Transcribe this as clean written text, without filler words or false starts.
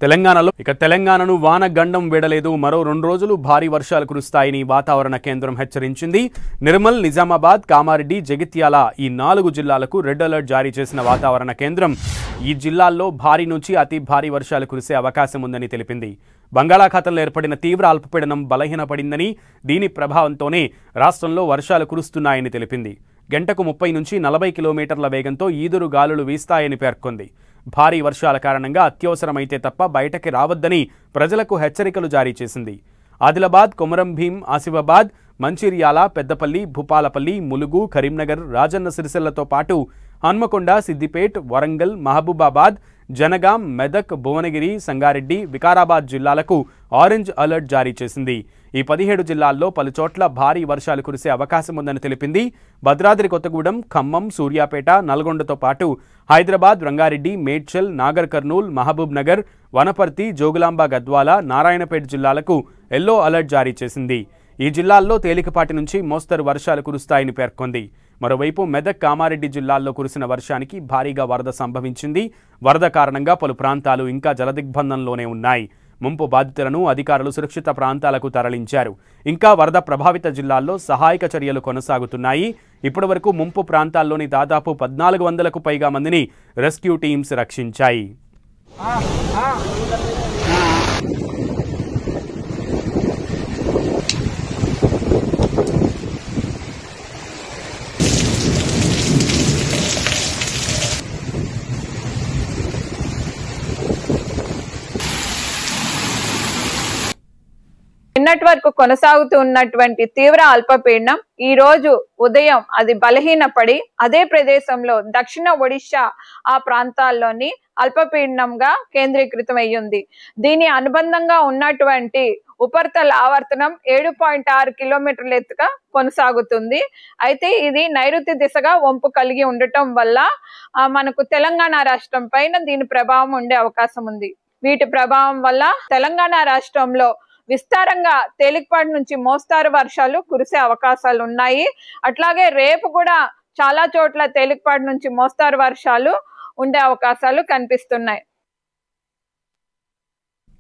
తెలంగాణను వానగండం వీడలేదు. మరో 2 రోజులు భారీ వర్షాలు కురుస్తాయని వాతావరణ కేంద్రం హెచ్చరించింది. నిర్మల్, నిజామాబాద్, కామారెడ్డి, జగిత్యాల ఈ 4 జిల్లాలకు రెడ్ అలర్ట్ జారీ చేసిన వాతావరణ కేంద్రం ఈ జిల్లాల్లో భారీ నుంచి అతి భారీ వర్షాలు కురిసే అవకాశం ఉందని తెలిపింది. బంగాళాఖాతంలో ఏర్పడిన తీవ్ర అల్పపీడనం బలహీనపడిందని, దీని ప్రభావంతోనే రాష్ట్రంలో వర్షాలు కురుస్తున్నాయని తెలిపింది. గంటకు 30 నుంచి 40 కిలోమీటర్ల వేగంతో ఈదురు గాలులు వీస్తాయని పేర్కొంది. భారీ వర్షాల కారణంగా అత్యవసరమైతే తప్ప బయటకి రావద్దని ప్రజలకు హెచ్చరికలు జారీ చేసింది. ఆదిలాబాద్, కొమరం భీం, ఆసిఫాబాద్, మంచిర్యాల, పెద్దపల్లి, భూపాలపల్లి, ములుగు, కరీంనగర్, రాజన్న సిరిసిల్లతో పాటు హన్మకొండ, సిద్దిపేట్, వరంగల్, మహబూబాబాద్, జనగాం, మెదక్, భువనగిరి, సంగారెడ్డి, వికారాబాద్ జిల్లాలకు ఆరెంజ్ అలర్ట్ జారీ చేసింది. ఈ 17 జిల్లాల్లో పలుచోట్ల భారీ వర్షాలు కురిసే అవకాశం ఉందని తెలిపింది. భద్రాద్రి కొత్తగూడెం, ఖమ్మం, సూర్యాపేట, నల్గొండతో పాటు హైదరాబాద్, రంగారెడ్డి, మేడ్చల్, నాగర్ కర్నూల్, మహబూబ్ నగర్, వనపర్తి, జోగులాంబ, గద్వాల, నారాయణపేట జిల్లాలకు ఎల్లో అలర్ట్ జారీ చేసింది. ఈ జిల్లాల్లో తేలికపాటి నుంచి మోస్తరు వర్షాలు కురుస్తాయని పేర్కొంది. మరోవైపు మెదక్, కామారెడ్డి జిల్లాల్లో కురిసిన వర్షానికి భారీగా వరద సంభవించింది. వరద కారణంగా పలు ప్రాంతాలు ఇంకా జలదిగ్బంధంలోనే ఉన్నాయి. ముంపు బాధితులను అధికారులు సురక్షిత ప్రాంతాలకు తరలించారు. ఇంకా వరద ప్రభావిత జిల్లాల్లో సహాయక చర్యలు కొనసాగుతున్నాయి. ఇప్పటివరకు ముంపు ప్రాంతాల్లోని దాదాపు 1400కు పైగా మందిని రెస్క్యూ టీమ్స్ రక్షించాయి. నిన్నటి వరకు కొనసాగుతున్నటువంటి తీవ్ర అల్పపీడనం ఈ రోజు ఉదయం అది బలహీనపడి అదే ప్రదేశంలో దక్షిణ ఒడిశా ఆ ప్రాంతాల్లోని అల్పపీడనంగా కేంద్రీకృతం అయ్యింది. దీని అనుబంధంగా ఉన్నటువంటి ఉపరితల ఆవర్తనం 7.6 కిలోమీటర్ల ఎత్తుగా కొనసాగుతుంది. అయితే ఇది నైరుతి దిశగా వంపు కలిగి ఉండటం వల్ల మనకు తెలంగాణ రాష్ట్రం పైన దీని ప్రభావం ఉండే అవకాశం ఉంది. వీటి ప్రభావం వల్ల తెలంగాణ రాష్ట్రంలో విస్తారంగా తేలికపాటి నుంచి మోస్తారు వర్షాలు కురిసే అవకాశాలు ఉన్నాయి. అట్లాగే రేపు కూడా చాలా చోట్ల తేలికపాటి నుంచి మోస్తారు వర్షాలు ఉండే అవకాశాలు కనిపిస్తున్నాయి.